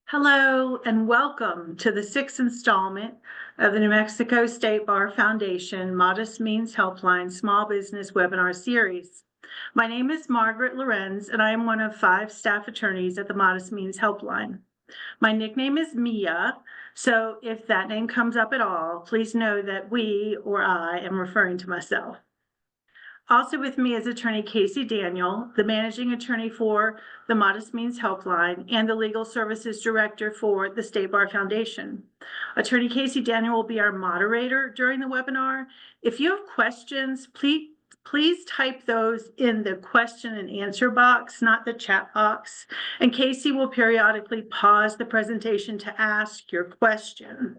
Hello and welcome to the sixth installment of the New Mexico State Bar Foundation Modest Means Helpline Small Business Webinar Series. My name is Margaret Lorenz and I am one of 5 staff attorneys at the Modest Means Helpline. My nickname is Mia, so if that name comes up at all, please know that we or I am referring to myself. Also with me is attorney Casey Daniel, the managing attorney for the Modest Means Helpline and the legal services director for the State Bar Foundation. Attorney Casey Daniel will be our moderator during the webinar. If you have questions, please type those in the question and answer box, not the chat box. And Casey will periodically pause the presentation to ask your question.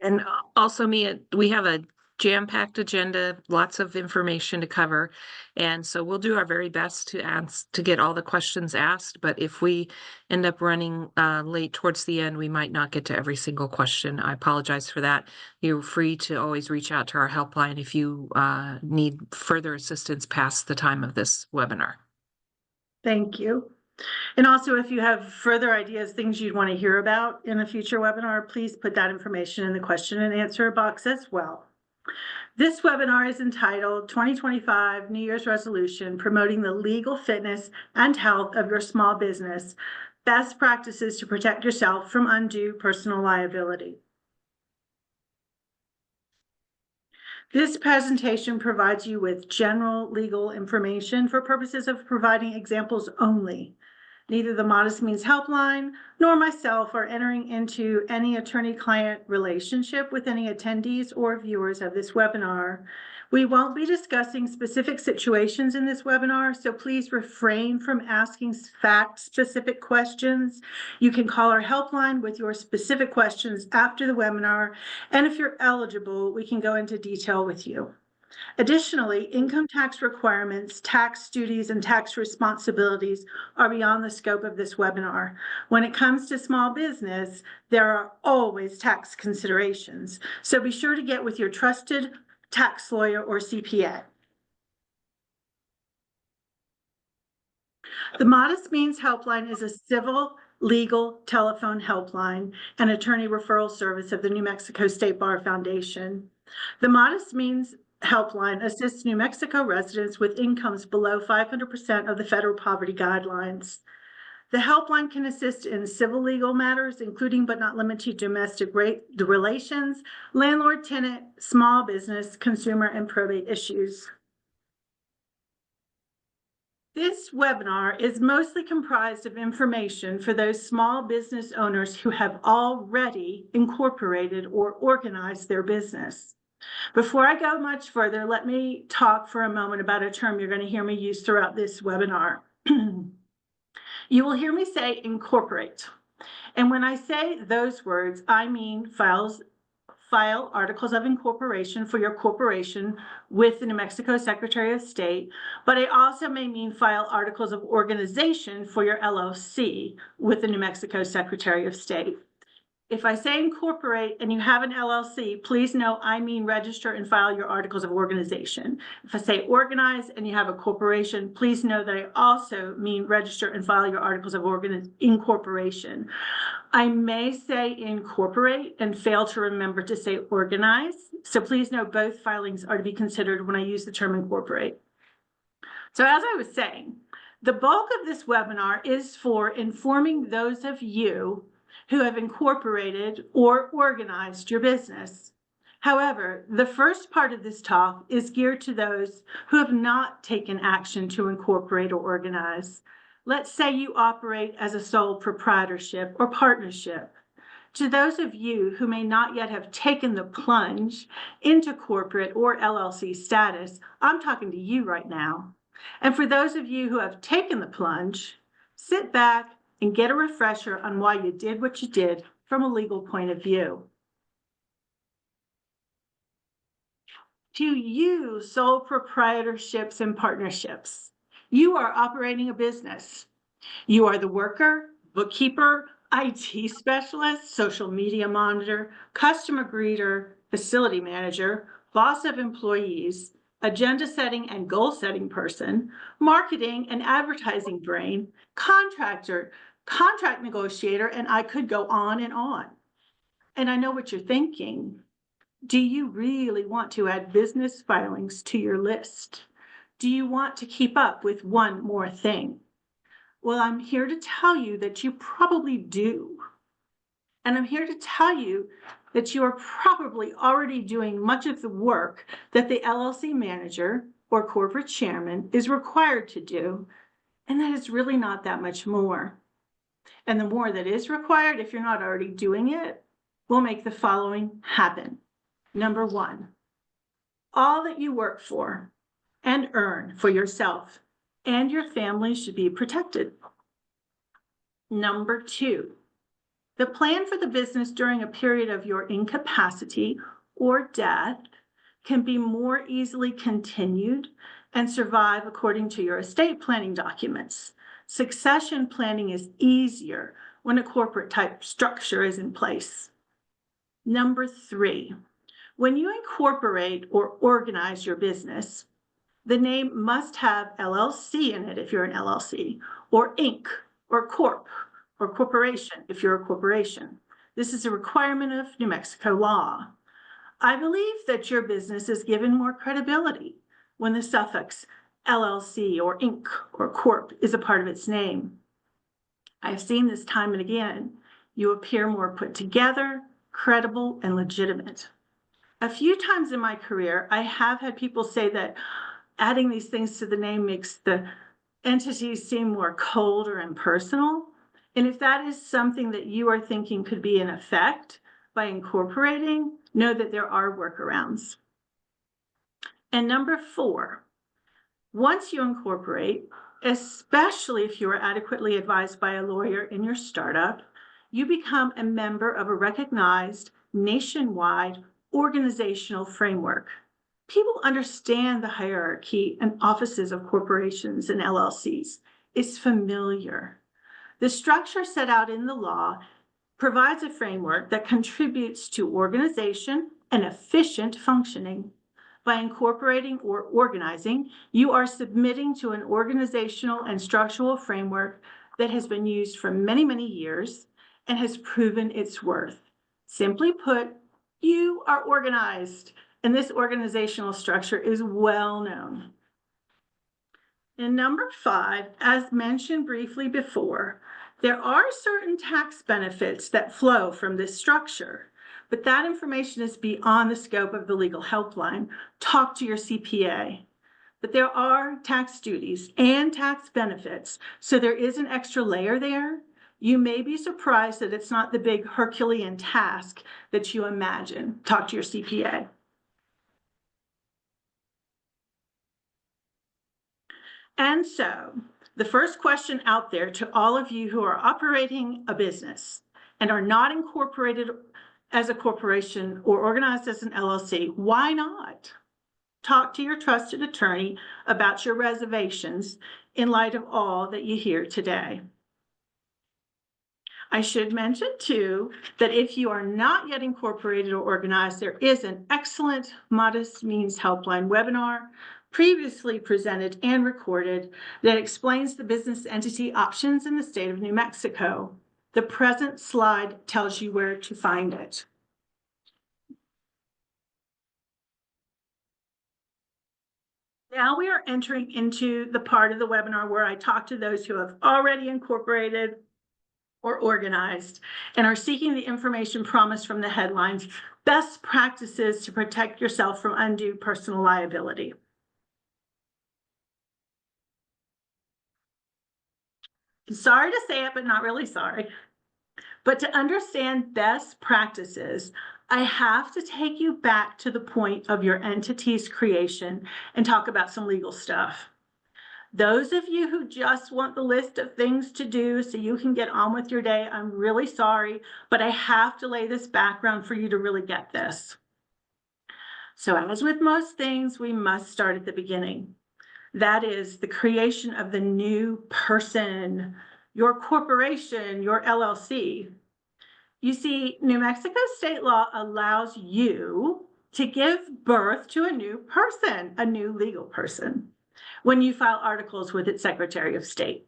And also, Mia, we have a jam-packed agenda, lots of information to cover. And so we'll do our very best to get all the questions asked. But if we end up running late towards the end, we might not get to every single question. I apologize for that. You're free to always reach out to our helpline if you need further assistance past the time of this webinar. Thank you. And also, if you have further ideas, things you'd want to hear about in a future webinar, please put that information in the question and answer box as well. This webinar is entitled 2025 New Year's Resolution, Promoting the Legal Fitness and Health of Your Small Business, Best Practices to Protect Yourself from Undue Personal Liability. This presentation provides you with general legal information for purposes of providing examples only. Neither the Modest Means Helpline nor myself are entering into any attorney-client relationship with any attendees or viewers of this webinar. We won't be discussing specific situations in this webinar, so please refrain from asking fact-specific questions. You can call our helpline with your specific questions after the webinar, and if you're eligible, we can go into detail with you. Additionally, income tax requirements, tax duties, and tax responsibilities are beyond the scope of this webinar. When it comes to small business, there are always tax considerations, so be sure to get with your trusted tax lawyer or CPA. The Modest Means Helpline is a civil legal telephone helpline and attorney referral service of the New Mexico State Bar Foundation. The Modest Means Helpline assists New Mexico residents with incomes below 500% of the federal poverty guidelines. The helpline can assist in civil legal matters, including but not limited to domestic relations, landlord-tenant, small business, consumer, and probate issues. This webinar is mostly comprised of information for those small business owners who have already incorporated or organized their business. Before I go much further, let me talk for a moment about a term you're going to hear me use throughout this webinar. You will hear me say incorporate. And when I say those words, I mean file articles of incorporation for your corporation with the New Mexico Secretary of State, but I also may mean file articles of organization for your LLC with the New Mexico Secretary of State. If I say incorporate and you have an LLC, please know I mean register and file your articles of organization. If I say organize and you have a corporation, please know that I also mean register and file your articles of incorporation. I may say incorporate and fail to remember to say organize. So please know both filings are to be considered when I use the term incorporate. So as I was saying, the bulk of this webinar is for informing those of you who have incorporated or organized your business. However, the first part of this talk is geared to those who have not taken action to incorporate or organize. Let's say you operate as a sole proprietorship or partnership. To those of you who may not yet have taken the plunge into corporate or LLC status, I'm talking to you right now. And for those of you who have taken the plunge, sit back and get a refresher on why you did what you did from a legal point of view. To you, sole proprietorships and partnerships, you are operating a business. You are the worker, bookkeeper, IT specialist, social media monitor, customer greeter, facility manager, boss of employees, agenda setting and goal setting person, marketing and advertising brain, contractor, contract negotiator, and I could go on and on. And I know what you're thinking. Do you really want to add business filings to your list? Do you want to keep up with one more thing? Well, I'm here to tell you that you probably do. And I'm here to tell you that you are probably already doing much of the work that the LLC manager or corporate chairman is required to do, and that is really not that much more. And the more that is required, if you're not already doing it, will make the following happen. Number one, all that you work for and earn for yourself and your family should be protected. Number two, the plan for the business during a period of your incapacity or death can be more easily continued and survive according to your estate planning documents. Succession planning is easier when a corporate type structure is in place. Number three, when you incorporate or organize your business, the name must have LLC in it if you're an LLC, or Inc., or Corp., or Corporation if you're a corporation. This is a requirement of New Mexico law. I believe that your business is given more credibility when the suffix LLC or Inc. or Corp. is a part of its name. I've seen this time and again. You appear more put together, credible, and legitimate. A few times in my career, I have had people say that adding these things to the name makes the entities seem more cold or impersonal. And if that is something that you are thinking could be an effect by incorporating, know that there are workarounds. And number four, once you incorporate, especially if you are adequately advised by a lawyer in your startup, you become a member of a recognized nationwide organizational framework. People understand the hierarchy and offices of corporations and LLCs. It's familiar. The structure set out in the law provides a framework that contributes to organization and efficient functioning. By incorporating or organizing, you are submitting to an organizational and structural framework that has been used for many, many years and has proven its worth. Simply put, you are organized, and this organizational structure is well known. And number five, as mentioned briefly before, there are certain tax benefits that flow from this structure, but that information is beyond the scope of the legal helpline. Talk to your CPA. But there are tax duties and tax benefits, so there is an extra layer there. You may be surprised that it's not the big Herculean task that you imagine. Talk to your CPA. And so, the first question out there to all of you who are operating a business and are not incorporated as a corporation or organized as an LLC, why not? Talk to your trusted attorney about your reservations in light of all that you hear today. I should mention too that if you are not yet incorporated or organized, there is an excellent Modest Means Helpline webinar previously presented and recorded that explains the business entity options in the state of New Mexico. The present slide tells you where to find it. Now we are entering into the part of the webinar where I talk to those who have already incorporated or organized and are seeking the information promised from the headlines, best practices to protect yourself from undue personal liability. Sorry to say it, but not really sorry. But to understand best practices, I have to take you back to the point of your entity's creation and talk about some legal stuff. Those of you who just want the list of things to do so you can get on with your day, I'm really sorry, but I have to lay this background for you to really get this. So as with most things, we must start at the beginning. That is the creation of the new person, your corporation, your LLC. You see, New Mexico state law allows you to give birth to a new person, a new legal person, when you file articles with its Secretary of State.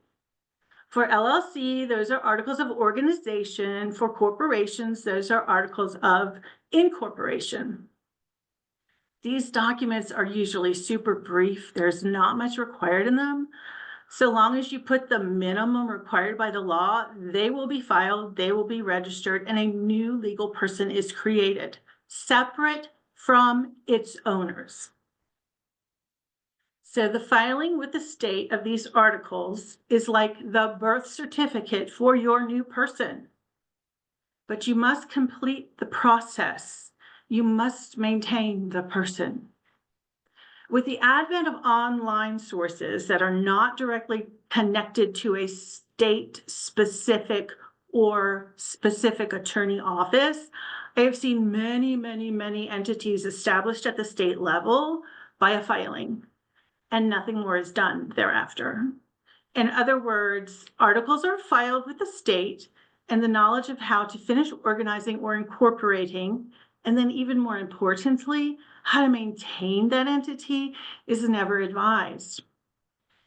For LLC, those are articles of organization. For corporations, those are articles of incorporation. These documents are usually super brief. There's not much required in them. So long as you put the minimum required by the law, they will be filed, they will be registered, and a new legal person is created, separate from its owners. So the filing with the state of these articles is like the birth certificate for your new person. But you must complete the process. You must maintain the person. With the advent of online sources that are not directly connected to a state-specific or specific attorney office, I have seen many entities established at the state level by a filing, and nothing more is done thereafter. In other words, articles are filed with the state, and the knowledge of how to finish organizing or incorporating, and then even more importantly, how to maintain that entity is never advised.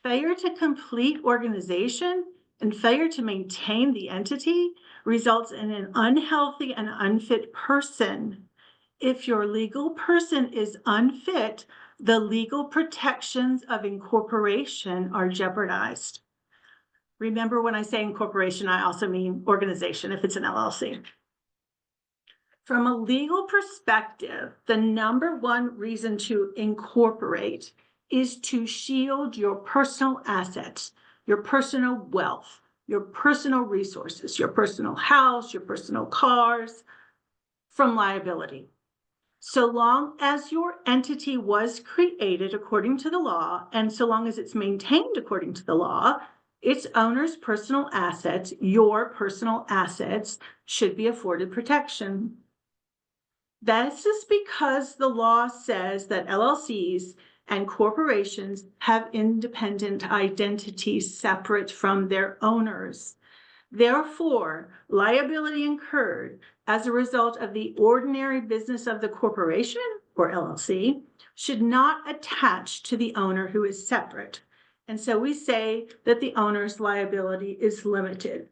Failure to complete organization and failure to maintain the entity results in an unhealthy and unfit person. If your legal person is unfit, the legal protections of incorporation are jeopardized. Remember, when I say incorporation, I also mean organization if it's an LLC. From a legal perspective, the number one reason to incorporate is to shield your personal assets, your personal wealth, your personal resources, your personal house, your personal cars from liability. So long as your entity was created according to the law, and so long as it's maintained according to the law, its owner's personal assets, your personal assets, should be afforded protection. That's just because the law says that LLCs and corporations have independent identities separate from their owners. Therefore, liability incurred as a result of the ordinary business of the corporation, or LLC, should not attach to the owner who is separate. And so we say that the owner's liability is limited.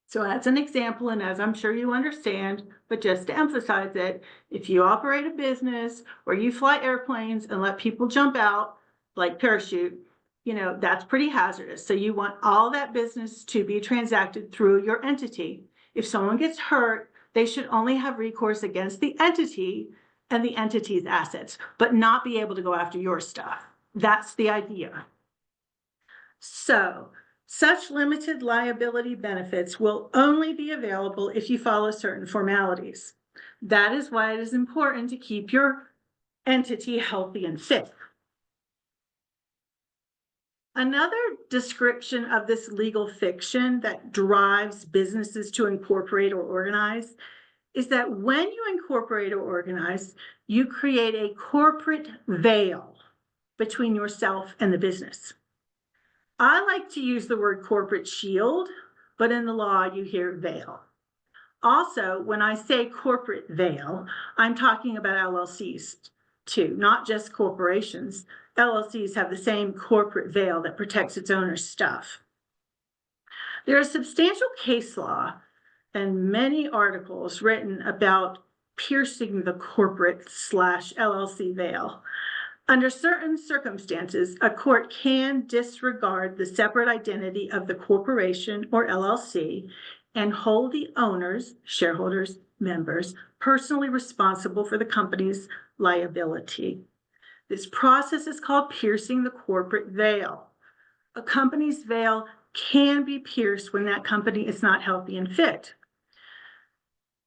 So as an example, and as I'm sure you understand, but just to emphasize it, if you operate a business or you fly airplanes and let people jump out like parachute, that's pretty hazardous. So you want all that business to be transacted through your entity. If someone gets hurt, they should only have recourse against the entity and the entity's assets, but not be able to go after your stuff. That's the idea. So such limited liability benefits will only be available if you follow certain formalities. That is why it is important to keep your entity healthy and fit. Another description of this legal fiction that drives businesses to incorporate or organize is that when you incorporate or organize, you create a corporate veil between yourself and the business. I like to use the word corporate shield, but in the law you hear veil. Also, when I say corporate veil, I'm talking about LLCs too, not just corporations. LLCs have the same corporate veil that protects its owner's stuff. There is substantial case law and many articles written about piercing the corporate/LLC veil. Under certain circumstances, a court can disregard the separate identity of the corporation or LLC and hold the owners, shareholders, members, personally responsible for the company's liability. This process is called piercing the corporate veil. A company's veil can be pierced when that company is not healthy and fit.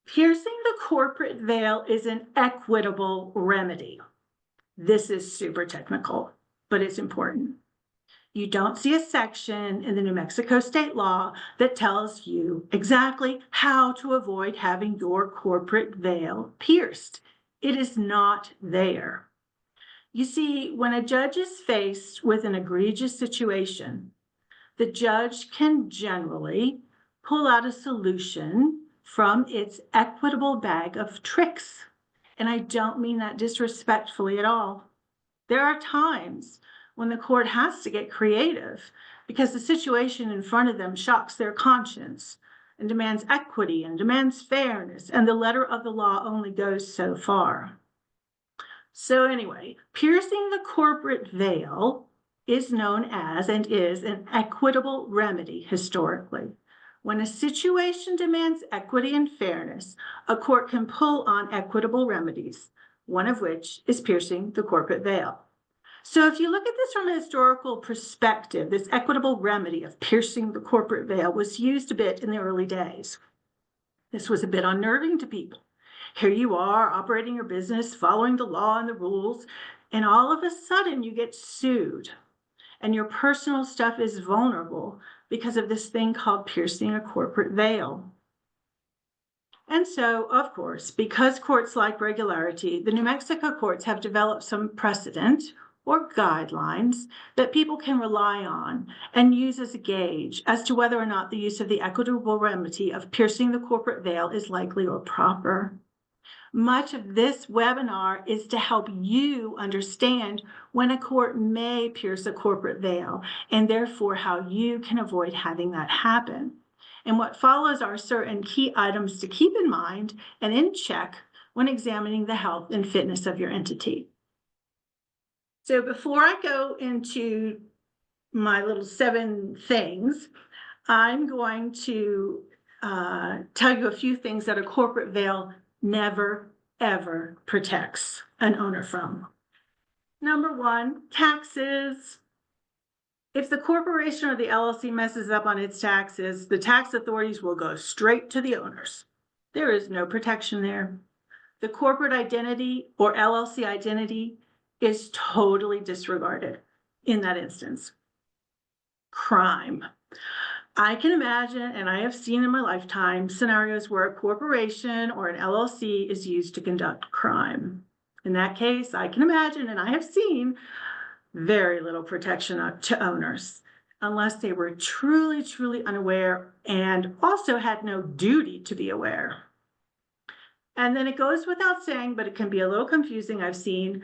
Piercing the corporate veil is an equitable remedy. This is super technical, but it's important. You don't see a section in the New Mexico state law that tells you exactly how to avoid having your corporate veil pierced. It is not there. You see, when a judge is faced with an egregious situation, the judge can generally pull out a solution from its equitable bag of tricks. And I don't mean that disrespectfully at all. There are times when the court has to get creative because the situation in front of them shocks their conscience and demands equity and demands fairness, and the letter of the law only goes so far. So anyway, piercing the corporate veil is known as and is an equitable remedy historically. When a situation demands equity and fairness, a court can pull on equitable remedies, one of which is piercing the corporate veil. So if you look at this from a historical perspective, this equitable remedy of piercing the corporate veil was used a bit in the early days. This was a bit unnerving to people. Here you are operating your business, following the law and the rules, and all of a sudden you get sued and your personal stuff is vulnerable because of this thing called piercing a corporate veil. And so, of course, because courts like regularity, the New Mexico courts have developed some precedent or guidelines that people can rely on and use as a gauge as to whether or not the use of the equitable remedy of piercing the corporate veil is likely or proper. Much of this webinar is to help you understand when a court may pierce a corporate veil, and therefore how you can avoid having that happen. And what follows are certain key items to keep in mind and in check when examining the health and fitness of your entity. So before I go into my little 7 things, I'm going to tell you a few things that a corporate veil never, ever protects an owner from. Number 1, taxes. If the corporation or the LLC messes up on its taxes, the tax authorities will go straight to the owners. There is no protection there. The corporate identity or LLC identity is totally disregarded in that instance. Crime. I can imagine, and I have seen in my lifetime, scenarios where a corporation or an LLC is used to conduct crime. In that case, I can imagine, and I have seen, very little protection to owners, unless they were truly, truly unaware and also had no duty to be aware. And then it goes without saying, but it can be a little confusing, I've seen,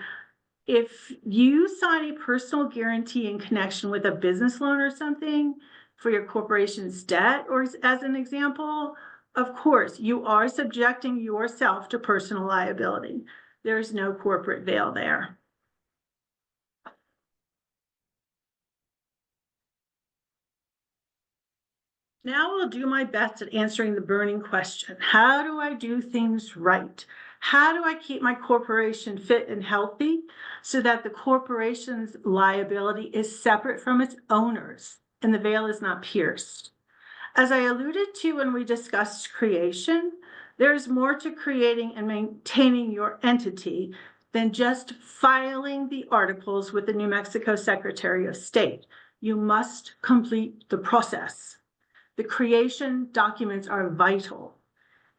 if you sign a personal guarantee in connection with a business loan or something, for your corporation's debt, or as an example, of course, you are subjecting yourself to personal liability. There's no corporate veil there. Now I'll do my best at answering the burning question. How do I do things right? How do I keep my corporation fit and healthy so that the corporation's liability is separate from its owners and the veil is not pierced? As I alluded to when we discussed creation, there's more to creating and maintaining your entity than just filing the articles with the New Mexico Secretary of State. You must complete the process. The creation documents are vital.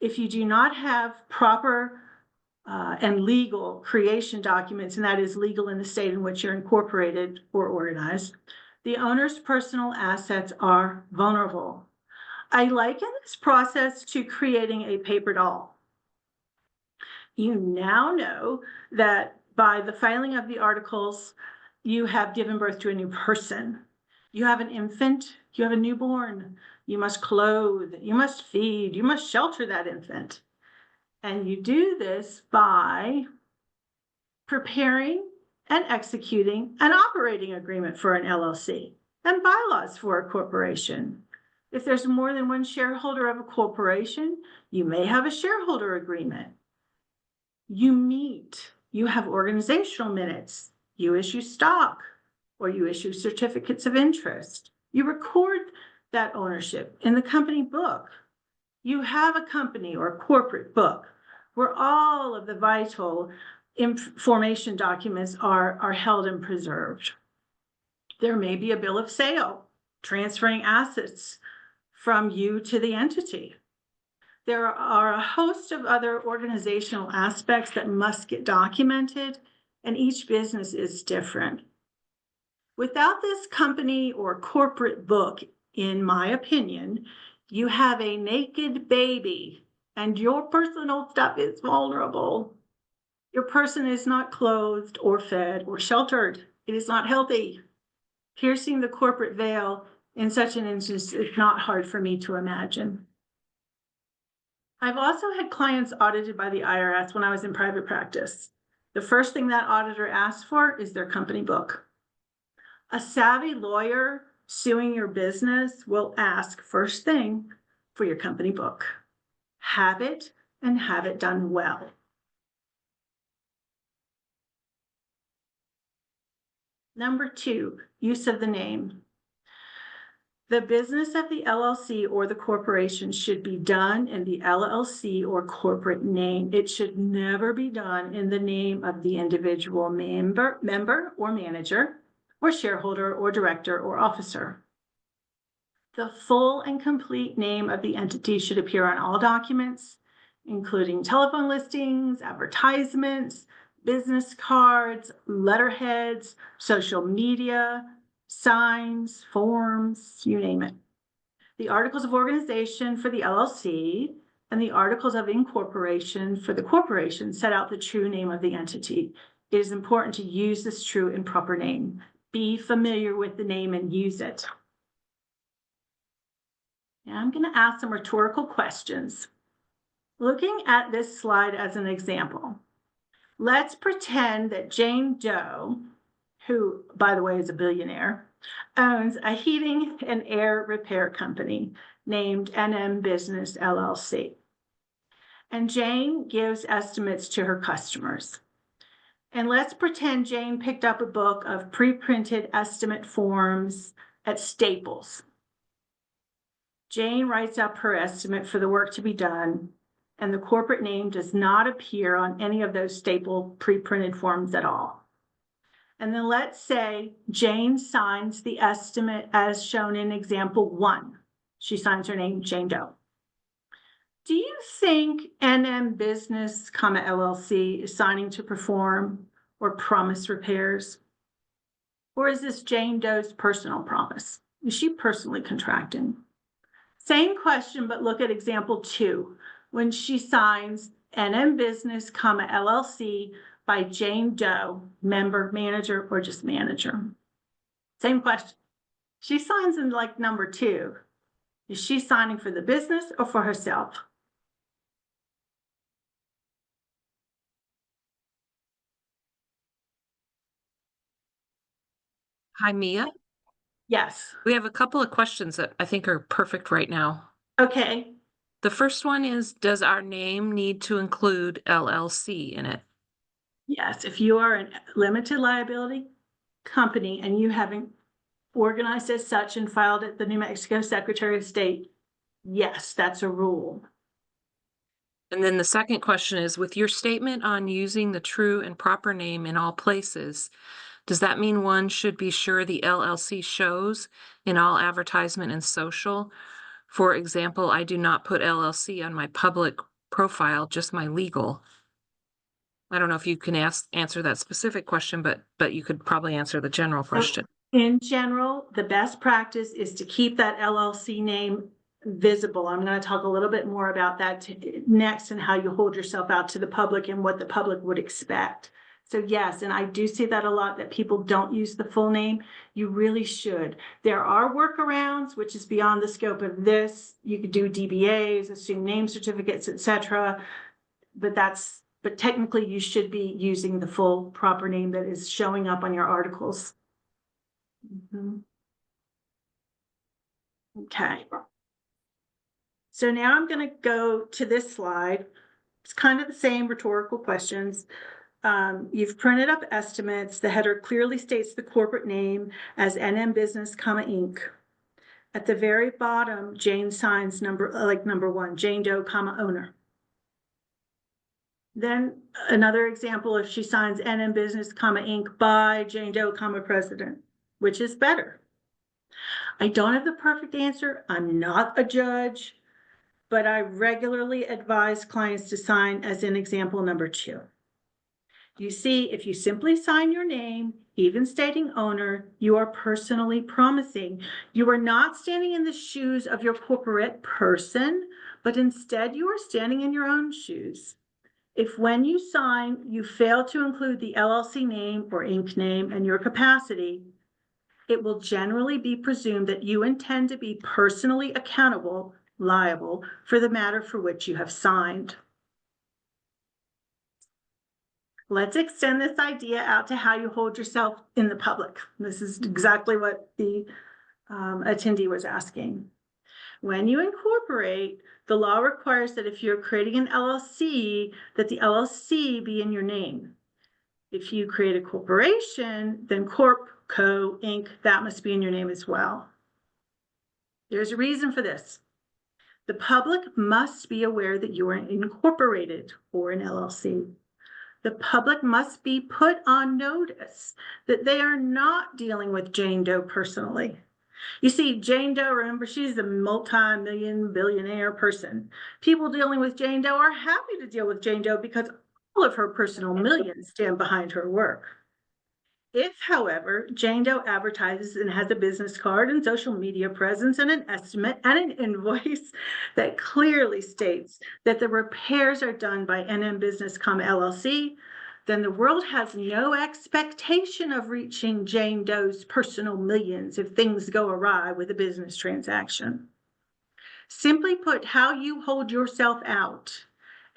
If you do not have proper and legal creation documents, and that is legal in the state in which you're incorporated or organized, the owner's personal assets are vulnerable. I liken this process to creating a paper doll. You now know that by the filing of the articles, you have given birth to a new person. You have an infant, you have a newborn. You must clothe, you must feed, you must shelter that infant. And you do this by preparing and executing an operating agreement for an LLC and bylaws for a corporation. If there's more than one shareholder of a corporation, you may have a shareholder agreement. You meet, you have organizational minutes, you issue stock, or you issue certificates of interest. You record that ownership in the company book. You have a company or a corporate book where all of the vital information documents are held and preserved. There may be a bill of sale transferring assets from you to the entity. There are a host of other organizational aspects that must get documented, and each business is different. Without this company or corporate book, in my opinion, you have a naked baby and your personal stuff is vulnerable. Your person is not clothed or fed or sheltered. It is not healthy. Piercing the corporate veil In such an instance, it's not hard for me to imagine. I've also had clients audited by the IRS when I was in private practice. The first thing that auditor asks for is their company book. A savvy lawyer suing your business will ask first thing for your company book. Have it and have it done well. Number 2, use of the name. The business of the LLC or the corporation should be done in the LLC or corporate name. It should never be done in the name of the individual member or manager or shareholder or director or officer. The full and complete name of the entity should appear on all documents, including telephone listings, advertisements, business cards, letterheads, social media, signs, forms, you name it. The articles of organization for the LLC and the articles of incorporation for the corporation set out the true name of the entity. It is important to use this true and proper name. Be familiar with the name and use it. Now I'm going to ask some rhetorical questions. Looking at this slide as an example, let's pretend that Jane Doe, who, by the way, is a billionaire, owns a heating and air repair company named NM Business LLC. And Jane gives estimates to her customers. And let's pretend Jane picked up a book of pre-printed estimate forms at Staples. Jane writes up her estimate for the work to be done, and the corporate name does not appear on any of those staple pre-printed forms at all. And then let's say Jane signs the estimate as shown in example 1. She signs her name, Jane Doe. Do you think NM Business, LLC is signing to perform or promise repairs? Or is this Jane Doe's personal promise? Is she personally contracting? Same question, but look at example 2, when she signs NM Business, LLC by Jane Doe, member, manager, or just manager. Same question. She signs in like number 2. Is she signing for the business or for herself? Hi, Mia. Yes. We have a couple of questions that I think are perfect right now. Okay. The first one is, does our name need to include LLC in it? Yes. If you are a limited liability company and you haven't organized as such and filed at the New Mexico Secretary of State, yes, that's a rule. And then the second question is, with your statement on using the true and proper name in all places, does that mean one should be sure the LLC shows in all advertisement and social? For example, I do not put LLC on my public profile, just my legal. I don't know if you can answer that specific question, but you could probably answer the general question. In general, the best practice is to keep that LLC name visible. I'm going to talk a little bit more about that next and how you hold yourself out to the public and what the public would expect. So yes, and I do see that a lot, that people don't use the full name. You really should. There are workarounds, which is beyond the scope of this. You could do DBAs, assume name certificates, etc. But technically you should be using the full proper name that is showing up on your articles. Okay. So now I'm going to go to this slide. It's kind of the same rhetorical questions. You've printed up estimates. The header clearly states the corporate name as NM Business, Inc. At the very bottom, Jane signs number 1, Jane Doe, owner. Then another example, if she signs NM Business, Inc. by Jane Doe, president, which is better? I don't have the perfect answer. I'm not a judge, but I regularly advise clients to sign as in example number 2. You see, if you simply sign your name, even stating owner, you are personally promising. You are not standing in the shoes of your corporate person, but instead you are standing in your own shoes. If when you sign, you fail to include the LLC name or Inc. name and your capacity, it will generally be presumed that you intend to be personally liable for the matter for which you have signed. Let's extend this idea out to how you hold yourself in the public. This is exactly what the attendee was asking. When you incorporate, the law requires that if you're creating an LLC, that the LLC be in your name. If you create a corporation, then Corp, Co, Inc., that must be in your name as well. There's a reason for this. The public must be aware that you are incorporated or an LLC. The public must be put on notice that they are not dealing with Jane Doe personally. You see, Jane Doe, remember, she's a multi-million billionaire person. People dealing with Jane Doe are happy to deal with Jane Doe because all of her personal millions stand behind her work. If, however, Jane Doe advertises and has a business card and social media presence and an estimate and an invoice that clearly states that the repairs are done by NM Business, LLC, then the world has no expectation of reaching Jane Doe's personal millions if things go awry with a business transaction. Simply put, how you hold yourself out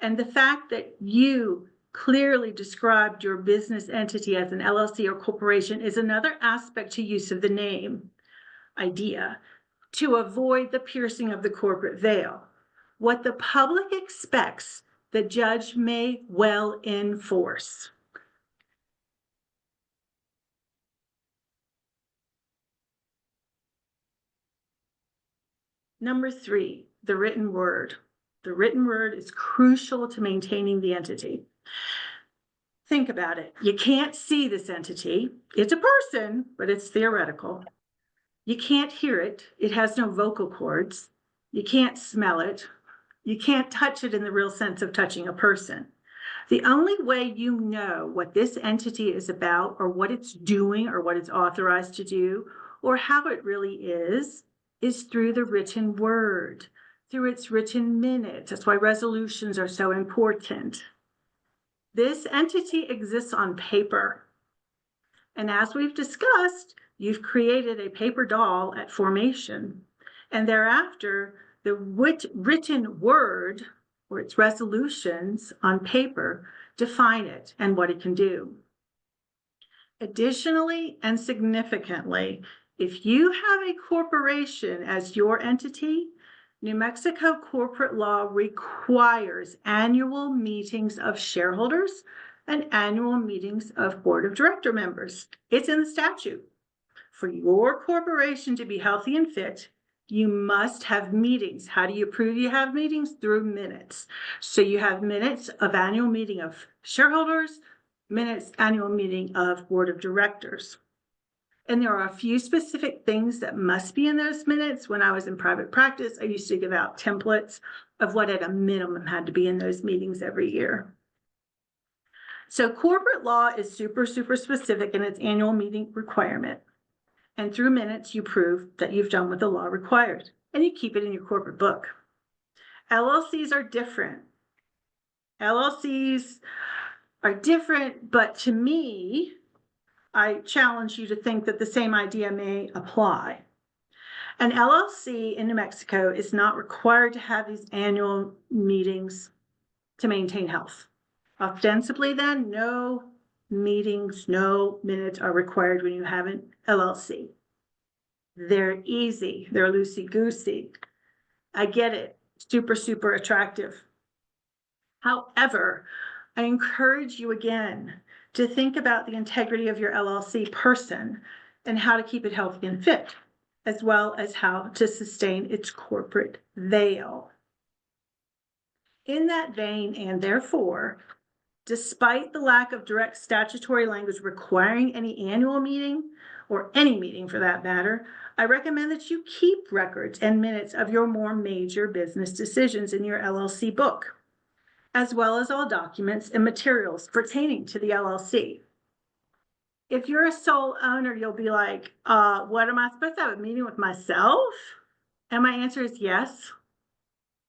and the fact that you clearly described your business entity as an LLC or corporation is another aspect to use of the name idea to avoid the piercing of the corporate veil. What the public expects, the judge may well enforce. Number 3, the written word. The written word is crucial to maintaining the entity. Think about it. You can't see this entity. It's a person, but it's theoretical. You can't hear it. It has no vocal cords. You can't smell it. You can't touch it in the real sense of touching a person. The only way you know what this entity is about or what it's doing or what it's authorized to do or how it really is through the written word, through its written minutes. That's why resolutions are so important. This entity exists on paper. And as we've discussed, you've created a paper doll at formation. And thereafter, the written word or its resolutions on paper define it and what it can do. Additionally and significantly, if you have a corporation as your entity, New Mexico corporate law requires annual meetings of shareholders and annual meetings of board of director members. It's in the statute. For your corporation to be healthy and fit, you must have meetings. How do you prove you have meetings? Through minutes. So you have minutes of annual meeting of shareholders, minutes annual meeting of board of directors. And there are a few specific things that must be in those minutes. When I was in private practice, I used to give out templates of what at a minimum had to be in those meetings every year. So corporate law is super, super specific in its annual meeting requirement. And through minutes, you prove that you've done what the law requires, and you keep it in your corporate book. LLCs are different. LLCs are different, but to me, I challenge you to think that the same idea may apply. An LLC in New Mexico is not required to have these annual meetings to maintain health. Ostensibly then, no meetings, no minutes are required when you have an LLC. They're easy, they're loosey-goosey. I get it, super, super attractive. However, I encourage you again to think about the integrity of your LLC person and how to keep it healthy and fit, as well as how to sustain its corporate veil. In that vein, and therefore, despite the lack of direct statutory language requiring any annual meeting, or any meeting for that matter, I recommend that you keep records and minutes of your more major business decisions in your LLC book, as well as all documents and materials pertaining to the LLC. If you're a sole owner, you'll be like, what, am I supposed to have a meeting with myself? And my answer is yes.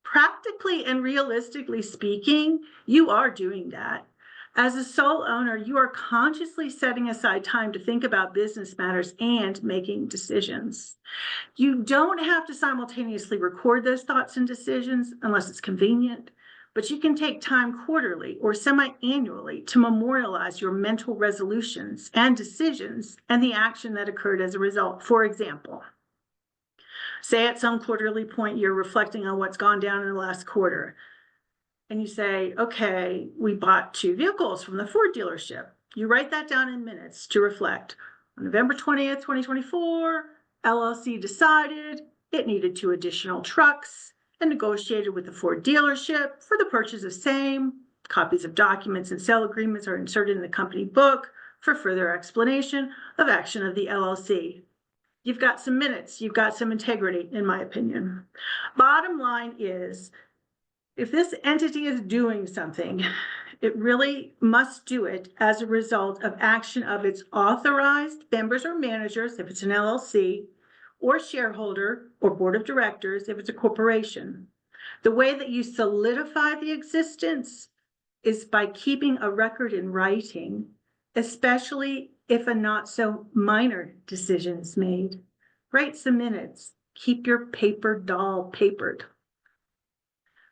Practically and realistically speaking, you are doing that. As a sole owner, you are consciously setting aside time to think about business matters and making decisions. You don't have to simultaneously record those thoughts and decisions unless it's convenient, but you can take time quarterly or semi-annually to memorialize your mental resolutions and decisions and the action that occurred as a result. For example, say at some quarterly point, you're reflecting on what's gone down in the last quarter. And you say, okay, we bought 2 vehicles from the Ford dealership. You write that down in minutes to reflect. On November 20th, 2024, LLC decided it needed 2 additional trucks and negotiated with the Ford dealership for the purchase of same. Copies of documents and sale agreements are inserted in the company book for further explanation of action of the LLC. You've got some minutes, you've got some integrity, in my opinion. Bottom line is, if this entity is doing something, it really must do it as a result of action of its authorized members or managers, if it's an LLC, or shareholder or board of directors, if it's a corporation. The way that you solidify the existence is by keeping a record in writing, especially if a not so minor decision is made. Write some minutes. Keep your paper doll papered.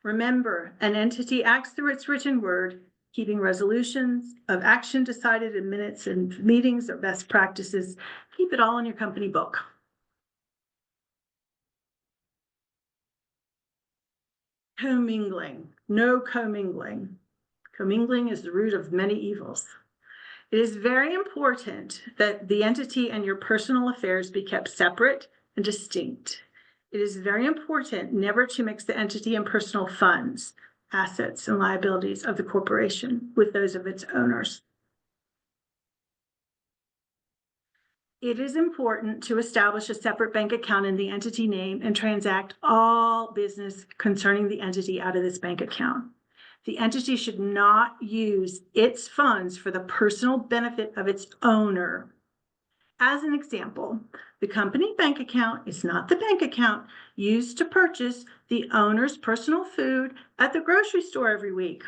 Remember, an entity acts through its written word. Keeping resolutions of action decided in minutes and meetings are best practices. Keep it all in your company book. Commingling. No commingling. Commingling is the root of many evils. It is very important that the entity and your personal affairs be kept separate and distinct. It is very important never to mix the entity and personal funds, assets, and liabilities of the corporation with those of its owners. It is important to establish a separate bank account in the entity name and transact all business concerning the entity out of this bank account. The entity should not use its funds for the personal benefit of its owner. As an example, the company bank account is not the bank account used to purchase the owner's personal food at the grocery store every week.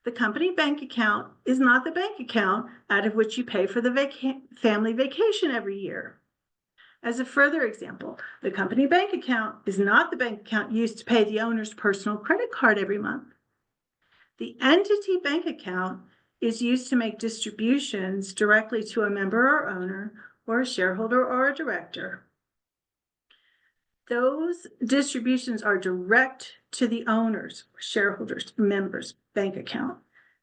The company bank account is not the bank account out of which you pay for the family vacation every year. As a further example, the company bank account is not the bank account used to pay the owner's personal credit card every month. The entity bank account is used to make distributions directly to a member or owner or a shareholder or a director. Those distributions are direct to the owners, shareholders, members' bank account.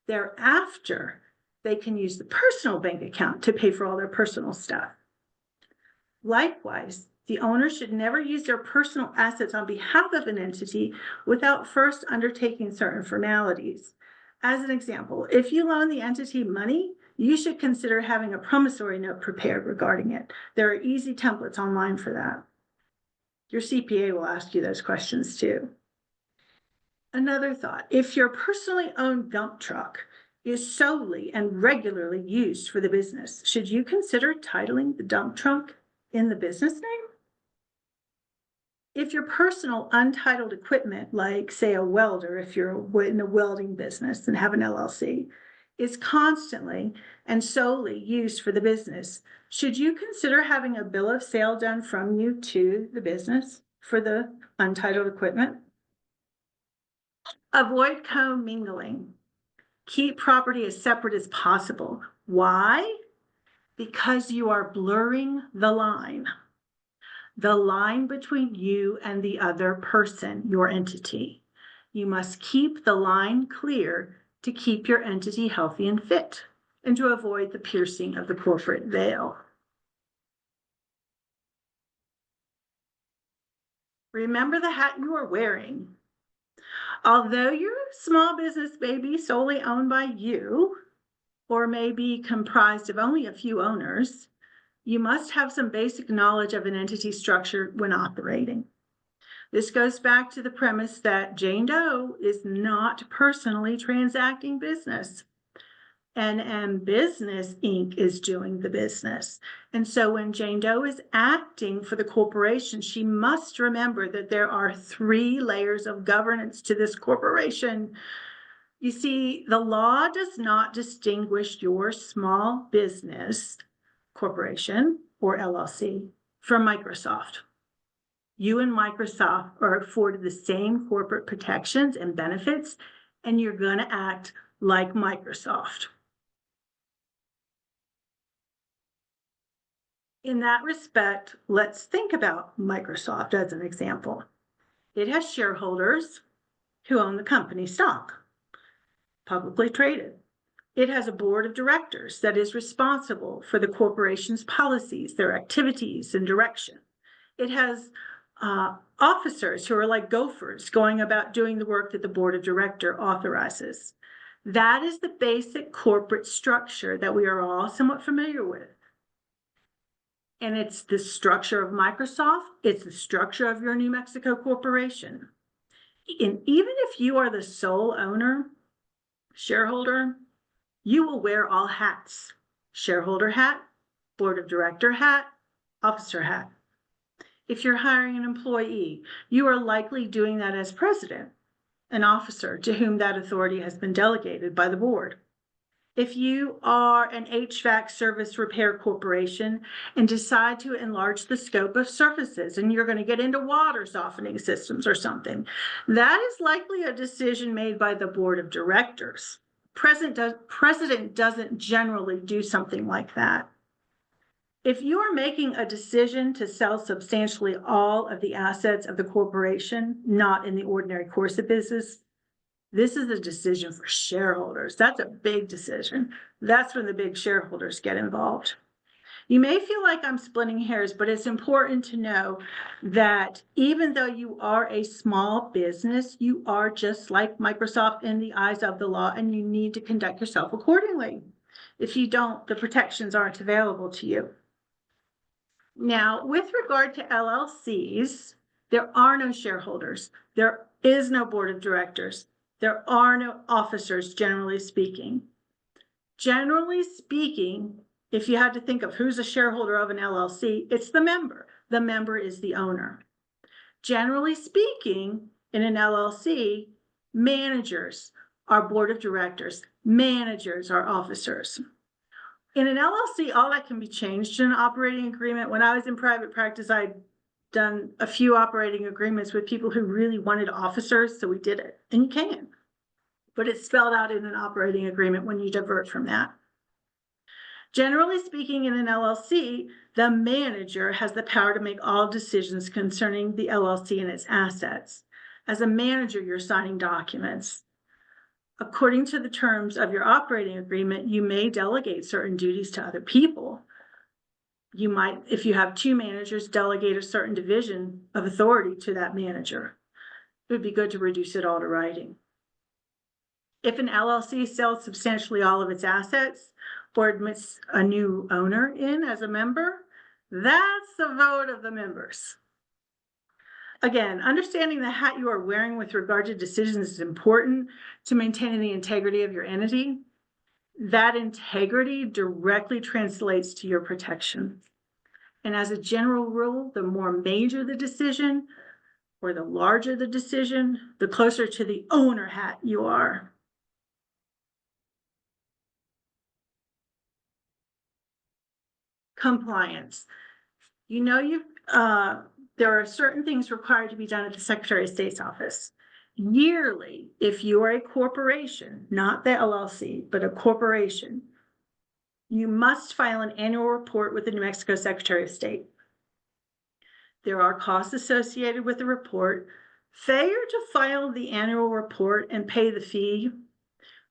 Thereafter, they can use the personal bank account to pay for all their personal stuff. Likewise, the owner should never use their personal assets on behalf of an entity without first undertaking certain formalities. As an example, if you loan the entity money, you should consider having a promissory note prepared regarding it. There are easy templates online for that. Your CPA will ask you those questions too. Another thought, if your personally owned dump truck is solely and regularly used for the business, should you consider titling the dump truck in the business name? If your personal untitled equipment, like say a welder, if you're in a welding business and have an LLC, is constantly and solely used for the business, should you consider having a bill of sale done from you to the business for the untitled equipment? Avoid commingling. Keep property as separate as possible. Why? Because you are blurring the line between you and the other person, your entity. You must keep the line clear to keep your entity healthy and fit, and to avoid the piercing of the corporate veil. Remember the hat you are wearing. Although your small business may be solely owned by you, or may be comprised of only a few owners, you must have some basic knowledge of an entity structure when operating. This goes back to the premise that Jane Doe is not personally transacting business. NM Business Inc. is doing the business. And so when Jane Doe is acting for the corporation, she must remember that there are 3 layers of governance to this corporation. You see, the law does not distinguish your small business corporation or LLC from Microsoft. You and Microsoft are afforded the same corporate protections and benefits, and you're going to act like Microsoft. In that respect, let's think about Microsoft as an example. It has shareholders who own the company stock, publicly traded. It has a board of directors that is responsible for the corporation's policies, their activities, and direction. It has officers who are like gophers going about doing the work that the board of director authorizes. That is the basic corporate structure that we are all somewhat familiar with. And it's the structure of Microsoft. It's the structure of your New Mexico corporation. And even if you are the sole owner, shareholder, you will wear all hats: shareholder hat, board of director hat, officer hat. If you're hiring an employee, you are likely doing that as president, an officer to whom that authority has been delegated by the board. If you are an HVAC service repair corporation and decide to enlarge the scope of services and you're going to get into water softening systems or something, that is likely a decision made by the board of directors. President doesn't generally do something like that. If you are making a decision to sell substantially all of the assets of the corporation, not in the ordinary course of business, this is a decision for shareholders. That's a big decision. That's when the big shareholders get involved. You may feel like I'm splitting hairs, but it's important to know that even though you are a small business, you are just like Microsoft in the eyes of the law, and you need to conduct yourself accordingly. If you don't, the protections aren't available to you. Now, with regard to LLCs, there are no shareholders. There is no board of directors. There are no officers, generally speaking. Generally speaking, if you had to think of who's a shareholder of an LLC, it's the member. The member is the owner. Generally speaking, in an LLC, managers are board of directors. Managers are officers. In an LLC, all that can be changed in an operating agreement. When I was in private practice, I'd done a few operating agreements with people who really wanted officers, so we did it. And you can, but it's spelled out in an operating agreement when you divert from that. Generally speaking, in an LLC, the manager has the power to make all decisions concerning the LLC and its assets. As a manager, you're signing documents. According to the terms of your operating agreement, you may delegate certain duties to other people. You might, if you have two managers, delegate a certain division of authority to that manager. It would be good to reduce it all to writing. If an LLC sells substantially all of its assets or admits a new owner in as a member, that's the vote of the members. Again, understanding the hat you are wearing with regard to decisions is important to maintaining the integrity of your entity. That integrity directly translates to your protection. And as a general rule, the more major the decision or the larger the decision, the closer to the owner hat you are. Compliance. You know, there are certain things required to be done at the Secretary of State's office. Yearly, if you are a corporation, not the LLC, but a corporation, you must file an annual report with the New Mexico Secretary of State. There are costs associated with the report. Failure to file the annual report and pay the fee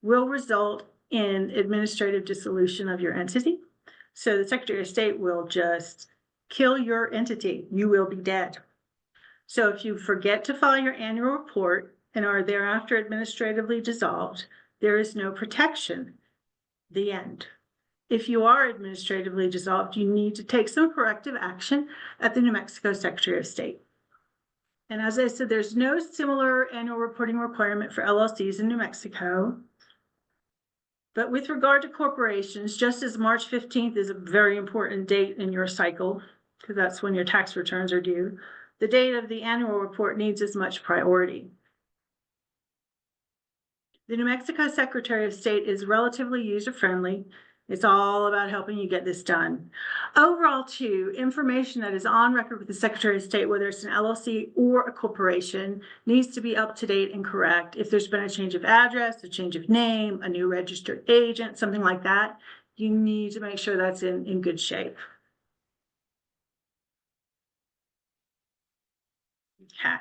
will result in administrative dissolution of your entity. So the Secretary of State will just kill your entity. You will be dead. So if you forget to file your annual report and are thereafter administratively dissolved, there is no protection. The end. If you are administratively dissolved, you need to take some corrective action at the New Mexico Secretary of State. And as I said, there's no similar annual reporting requirement for LLCs in New Mexico. But with regard to corporations, just as March 15th is a very important date in your cycle, because that's when your tax returns are due, the date of the annual report needs as much priority. The New Mexico Secretary of State is relatively user-friendly. It's all about helping you get this done. Overall, too, information that is on record with the Secretary of State, whether it's an LLC or a corporation, needs to be up to date and correct. If there's been a change of address, a change of name, a new registered agent, something like that, you need to make sure that's in good shape. Okay.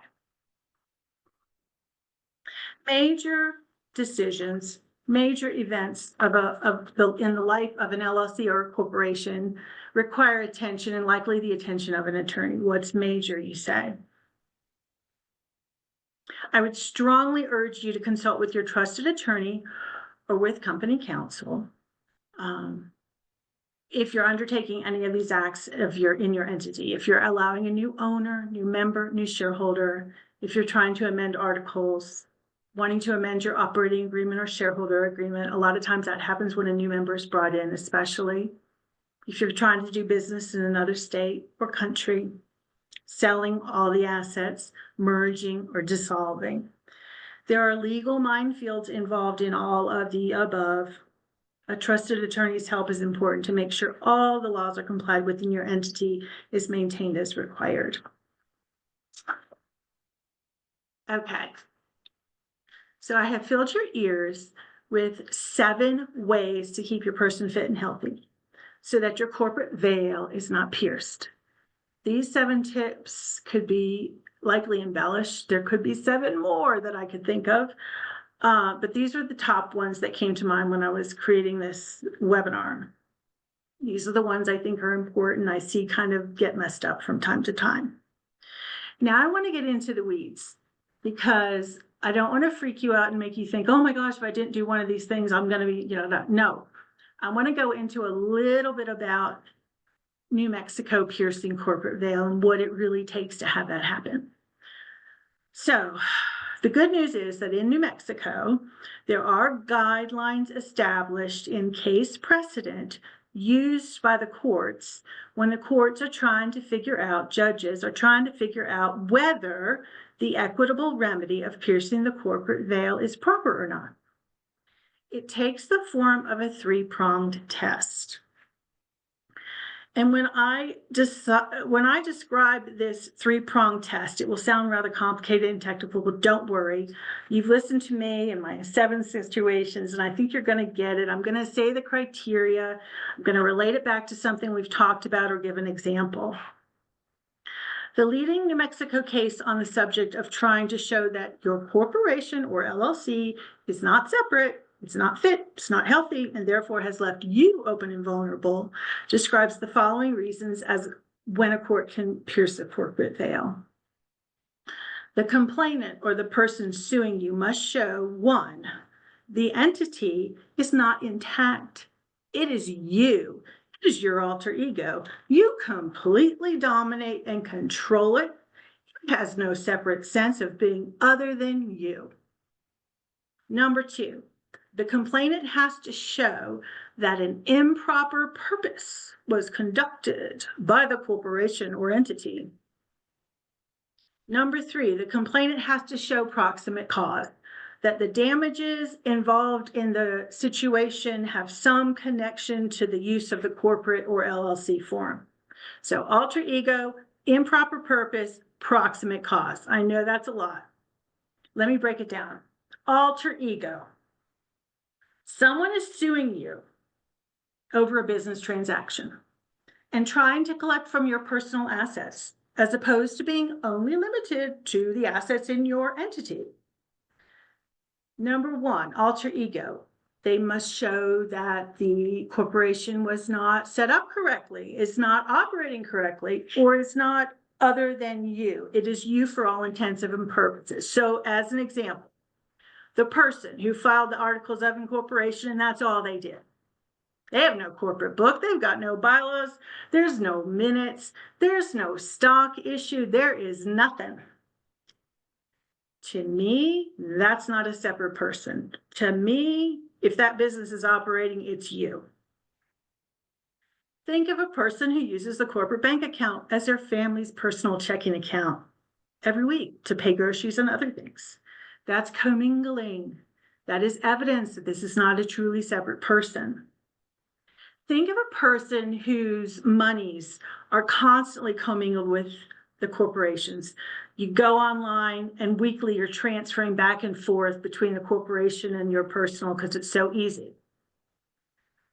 Major decisions, major events in the life of an LLC or a corporation require attention and likely the attention of an attorney. What's major, you say? I would strongly urge you to consult with your trusted attorney or with company counsel. If you're undertaking any of these acts in your entity, if you're allowing a new owner, new member, new shareholder, if you're trying to amend articles, wanting to amend your operating agreement or shareholder agreement, a lot of times that happens when a new member is brought in, especially if you're trying to do business in another state or country, selling all the assets, merging or dissolving. There are legal minefields involved in all of the above. A trusted attorney's help is important to make sure all the laws are complied with and your entity is maintained as required. Okay. So I have filled your ears with 7 ways to keep your person fit and healthy so that your corporate veil is not pierced. These 7 tips could be likely embellished. There could be 7 more that I could think of. But these are the top ones that came to mind when I was creating this webinar. These are the ones I think are important. I see kind of get messed up from time to time. Now I want to get into the weeds because I don't want to freak you out and make you think, oh my gosh, if I didn't do one of these things, I'm going to be, no. I want to go into a little bit about New Mexico piercing corporate veil and what it really takes to have that happen. So the good news is that in New Mexico, there are guidelines established in case precedent used by the courts when the courts are trying to figure out, judges are trying to figure out whether the equitable remedy of piercing the corporate veil is proper or not. It takes the form of a 3-pronged test. And when I describe this 3-pronged test, it will sound rather complicated and technical, but don't worry. You've listened to me in my 7 situations, and I think you're going to get it. I'm going to say the criteria. I'm going to relate it back to something we've talked about or give an example. The leading New Mexico case on the subject of trying to show that your corporation or LLC is not separate, it's not fit, it's not healthy, and therefore has left you open and vulnerable, describes the following reasons as when a court can pierce a corporate veil. The complainant or the person suing you must show, 1, the entity is not intact. It is you. It is your alter ego. You completely dominate and control it. It has no separate sense of being other than you. Number 2. The complainant has to show that an improper purpose was conducted by the corporation or entity. Number 3, the complainant has to show proximate cause, that the damages involved in the situation have some connection to the use of the corporate or LLC form. So alter ego, improper purpose, proximate cause. I know that's a lot. Let me break it down. Alter ego. Someone is suing you over a business transaction and trying to collect from your personal assets, as opposed to being only limited to the assets in your entity. Number 1, alter ego. They must show that the corporation was not set up correctly, is not operating correctly, or is not other than you. It is you for all intents and purposes. So as an example, the person who filed the articles of incorporation, and that's all they did. They have no corporate book. They've got no bylaws. There's no minutes. There's no stock issue. There is nothing. To me, that's not a separate person. To me, if that business is operating, it's you. Think of a person who uses the corporate bank account as their family's personal checking account every week to pay groceries and other things. That's commingling. That is evidence that this is not a truly separate person. Think of a person whose monies are constantly commingled with the corporations. You go online and weekly you're transferring back and forth between the corporation and your personal because it's so easy.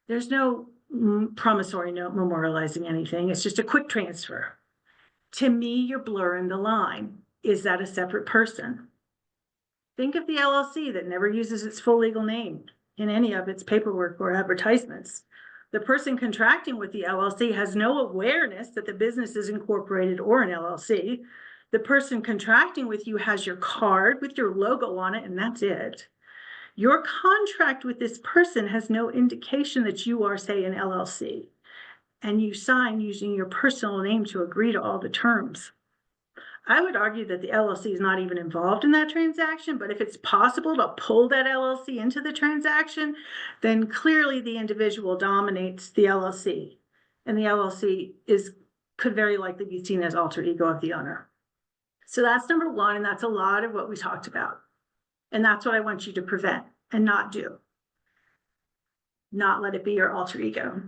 There's no promissory note memorializing anything. It's just a quick transfer. To me, you're blurring the line. Is that a separate person? Think of the LLC that never uses its full legal name in any of its paperwork or advertisements. The person contracting with the LLC has no awareness that the business is incorporated or an LLC. The person contracting with you has your card with your logo on it, and that's it. Your contract with this person has no indication that you are, say, an LLC, and you sign using your personal name to agree to all the terms. I would argue that the LLC is not even involved in that transaction, but if it's possible to pull that LLC into the transaction, then clearly the individual dominates the LLC, and the LLC could very likely be seen as alter ego of the owner. So that's number one, and that's a lot of what we talked about. And that's what I want you to prevent and not do. Not let it be your alter ego.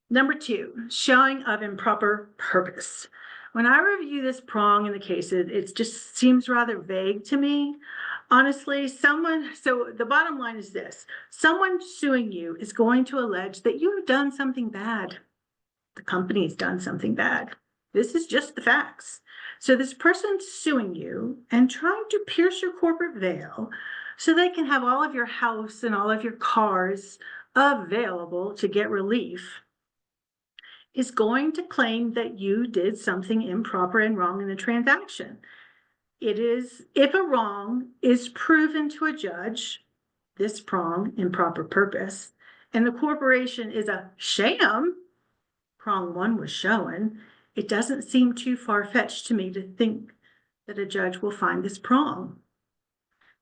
Number two, showing of improper purpose. When I review this prong in the cases, it just seems rather vague to me. Honestly, so the bottom line is this: someone suing you is going to allege that you have done something bad. The company's done something bad. This is just the facts. So this person's suing you and trying to pierce your corporate veil so they can have all of your house and all of your cars available to get relief, is going to claim that you did something improper and wrong in the transaction. It is, if a wrong is proven to a judge, this prong, improper purpose, and the corporation is a sham, prong one was shown, it doesn't seem too far-fetched to me to think that a judge will find this prong.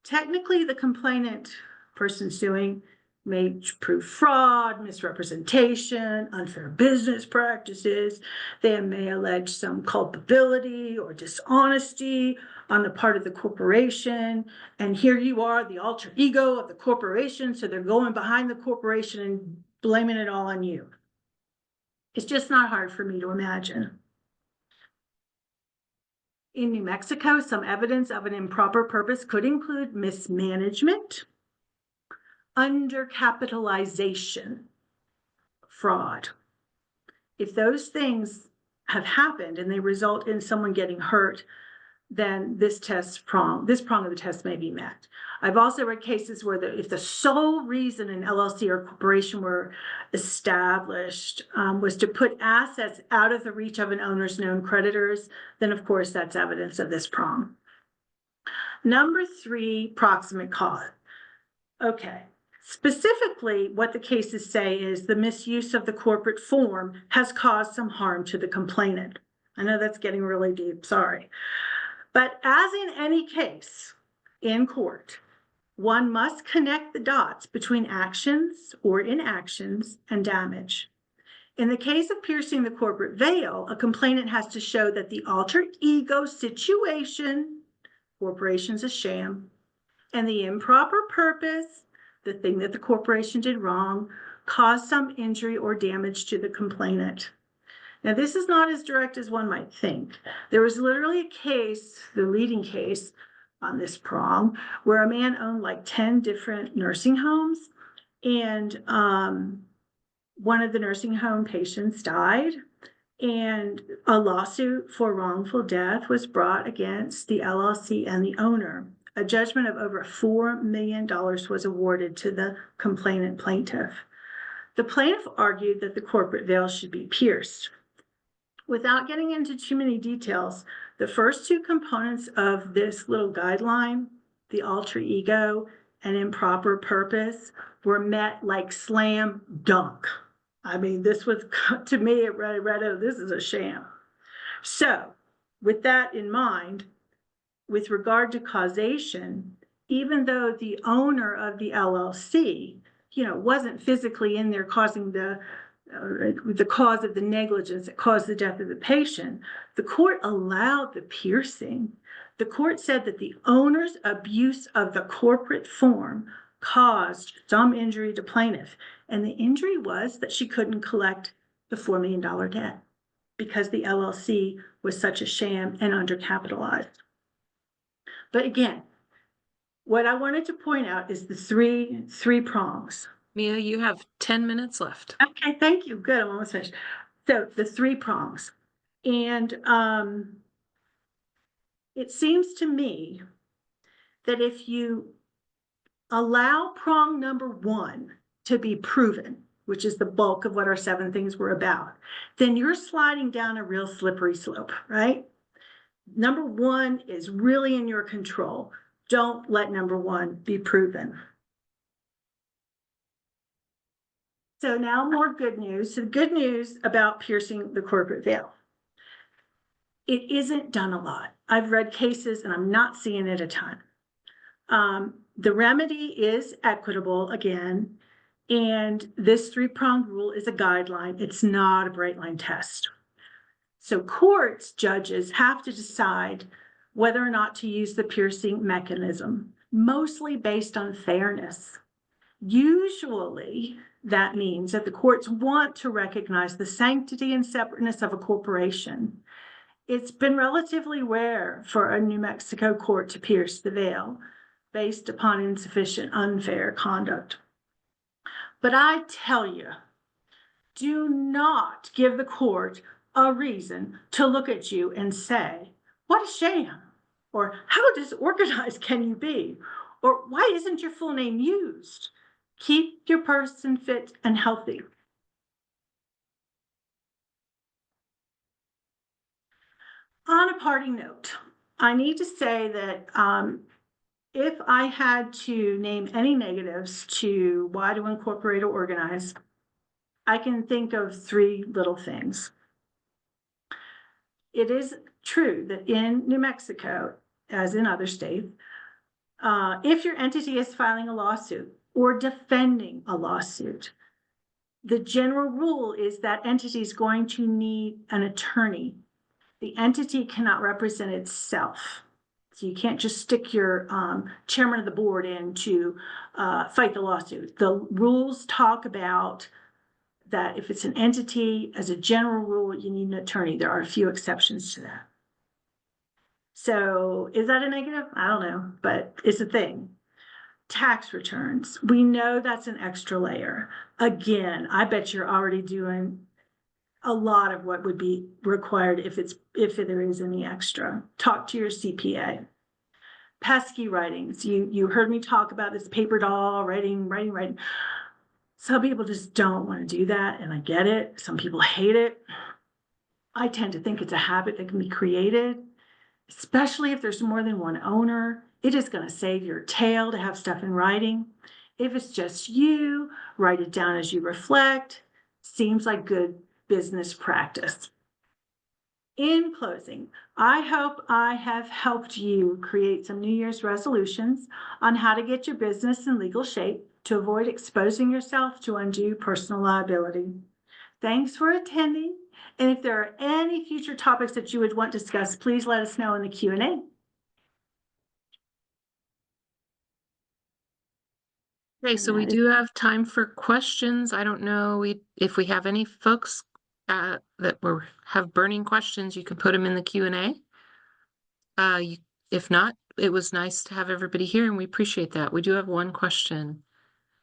Technically, the complainant, person suing, may prove fraud, misrepresentation, unfair business practices. They may allege some culpability or dishonesty on the part of the corporation. And here you are, the alter ego of the corporation. So they're going behind the corporation and blaming it all on you. It's just not hard for me to imagine. In New Mexico, some evidence of an improper purpose could include mismanagement, undercapitalization, fraud. If those things have happened and they result in someone getting hurt, then this prong of the test may be met. I've also read cases where if the sole reason an LLC or corporation were established was to put assets out of the reach of an owner's known creditors, then of course that's evidence of this prong. Number three, proximate cause. Okay. Specifically, what the cases say is the misuse of the corporate form has caused some harm to the complainant. I know that's getting really deep, sorry. But as in any case in court, one must connect the dots between actions or inactions and damage. In the case of piercing the corporate veil, a complainant has to show that the alter ego situation, corporation's a sham, and the improper purpose, the thing that the corporation did wrong, caused some injury or damage to the complainant. Now, this is not as direct as one might think. There was literally a case, the leading case on this prong, where a man owned like 10 different nursing homes, and one of the nursing home patients died, and a lawsuit for wrongful death was brought against the LLC and the owner. A judgment of over $4 million was awarded to the complainant plaintiff. The plaintiff argued that the corporate veil should be pierced. Without getting into too many details, the first two components of this little guideline, the alter ego and improper purpose, were met like slam dunk. I mean, this was, to me, I read it, this is a sham. So, with that in mind, with regard to causation, even though the owner of the LLC, wasn't physically in there causing the cause of the negligence that caused the death of the patient, the court allowed the piercing. The court said that the owner's abuse of the corporate form caused some injury to plaintiff. And the injury was that she couldn't collect the $4 million debt because the LLC was such a sham and undercapitalized. But again, what I wanted to point out is the three prongs. Mia, you have 10 minutes left. Okay, thank you. Good, I'm almost finished. So the three prongs. And it seems to me that if you allow prong number one to be proven, which is the bulk of what our 7 things were about, then you're sliding down a real slippery slope, right? Number one is really in your control. Don't let number one be proven. So now more good news. So the good news about piercing the corporate veil. It isn't done a lot. I've read cases and I'm not seeing it a ton. The remedy is equitable again, and this 3-pronged rule is a guideline. It's not a bright line test. So courts, judges have to decide whether or not to use the piercing mechanism, mostly based on fairness. Usually, that means that the courts want to recognize the sanctity and separateness of a corporation. It's been relatively rare for a New Mexico court to pierce the veil based upon insufficient unfair conduct. But I tell you, do not give the court a reason to look at you and say, what a sham, or how disorganized can you be, or why isn't your full name used? Keep your person fit and healthy. On a parting note, I need to say that if I had to name any negatives to why to incorporate or organize, I can think of 3 little things. It is true that in New Mexico, as in other states, if your entity is filing a lawsuit or defending a lawsuit, the general rule is that entity is going to need an attorney. The entity cannot represent itself. So you can't just stick your chairman of the board in to fight the lawsuit. The rules talk about that if it's an entity, as a general rule, you need an attorney. There are a few exceptions to that. So is that a negative? I don't know, but it's a thing. Tax returns. We know that's an extra layer. Again, I bet you're already doing a lot of what would be required if there is any extra. Talk to your CPA. Pesky writings. You heard me talk about this paper doll writing. Some people just don't want to do that, and I get it. Some people hate it. I tend to think it's a habit that can be created, especially if there's more than one owner. It is going to save your tail to have stuff in writing. If it's just you, write it down as you reflect. Seems like good business practice. In closing, I hope I have helped you create some New Year's resolutions on how to get your business in legal shape to avoid exposing yourself to undue personal liability. Thanks for attending. And if there are any future topics that you would want discussed, please let us know in the Q&A. Okay, so we do have time for questions. I don't know if we have any folks that have burning questions. You can put them in the Q&A. If not, it was nice to have everybody here, and we appreciate that. We do have one question.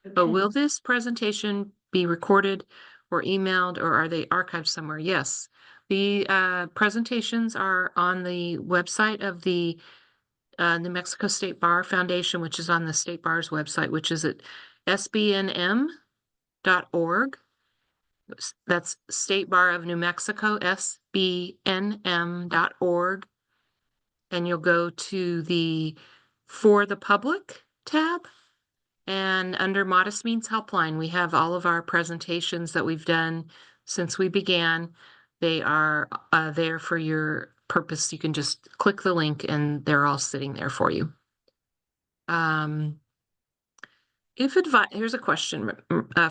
Okay. But will this presentation be recorded or emailed, or are they archived somewhere? Yes. The presentations are on the website of the New Mexico State Bar Foundation, which is on the State Bar's website, which is at sbnm.org. That's State Bar of New Mexico, sbnm.org. And you'll go to the For the Public tab. And under Modest Means Helpline, we have all of our presentations that we've done since we began. They are there for your purpose. You can just click the link and they're all sitting there for you. Here's a question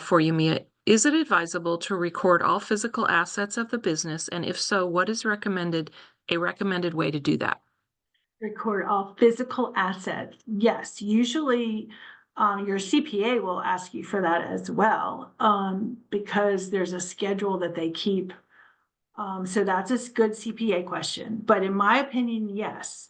for you, Mia. Is it advisable to record all physical assets of the business? And if so, what is a recommended way to do that? Record all physical assets. Yes, usually Your CPA will ask you for that as well, because there's a schedule that they keep. So that's a good CPA question, but in my opinion, yes.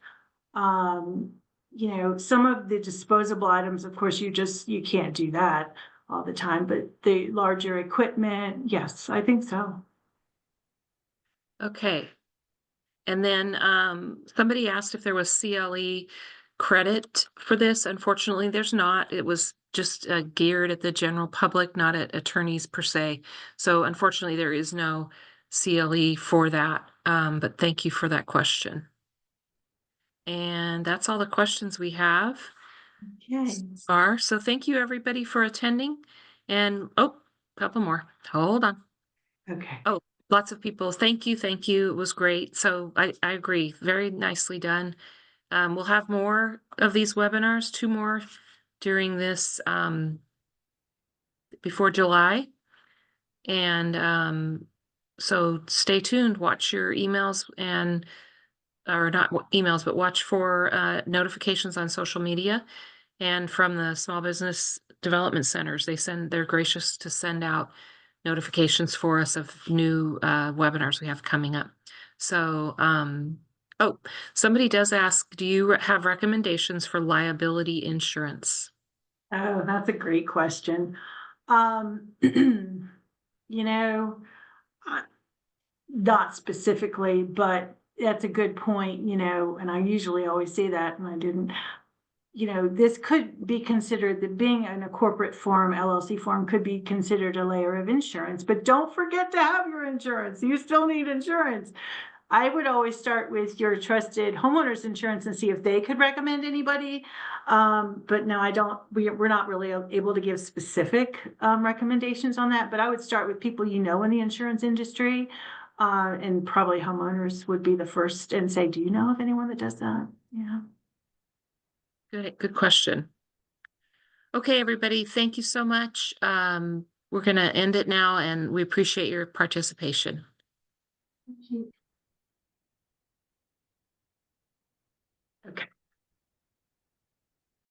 Some of the disposable items, of course, you can't do that all the time, but the larger equipment, yes, I think so. Okay. And then somebody asked if there was CLE credit for this. Unfortunately, there's not. It was just geared at the general public, not at attorneys per se. So unfortunately, there is no CLE for that. But thank you for that question. And that's all the questions we have Okay. far. So thank you everybody for attending. And oh, a couple more. Hold on. Okay. Oh, lots of people. Thank you. Thank you. It was great. So I agree. Very nicely done. We'll have more of these webinars, 2 more during this before July. And so stay tuned, watch your emails or not emails, but watch for notifications on social media and from the Small Business Development Centers. They're gracious to send out notifications for us of new webinars we have coming up. So, oh, somebody does ask, do you have recommendations for liability insurance? Oh, that's a great question. You know, not specifically, but that's a good point, and I usually always say that, and I didn't. This could be considered, that being in a corporate form, LLC form, could be considered a layer of insurance, but don't forget to have your insurance. You still need insurance. I would always start with your trusted homeowner's insurance and see if they could recommend anybody. But no, I don't, we're not really able to give specific recommendations on that, but I would start with people in the insurance industry. And probably homeowners would be the first, and say, do you know of anyone that does that? Yeah. Good question. Okay, everybody, thank you so much. We're going to end it now, and we appreciate your participation. Thank you.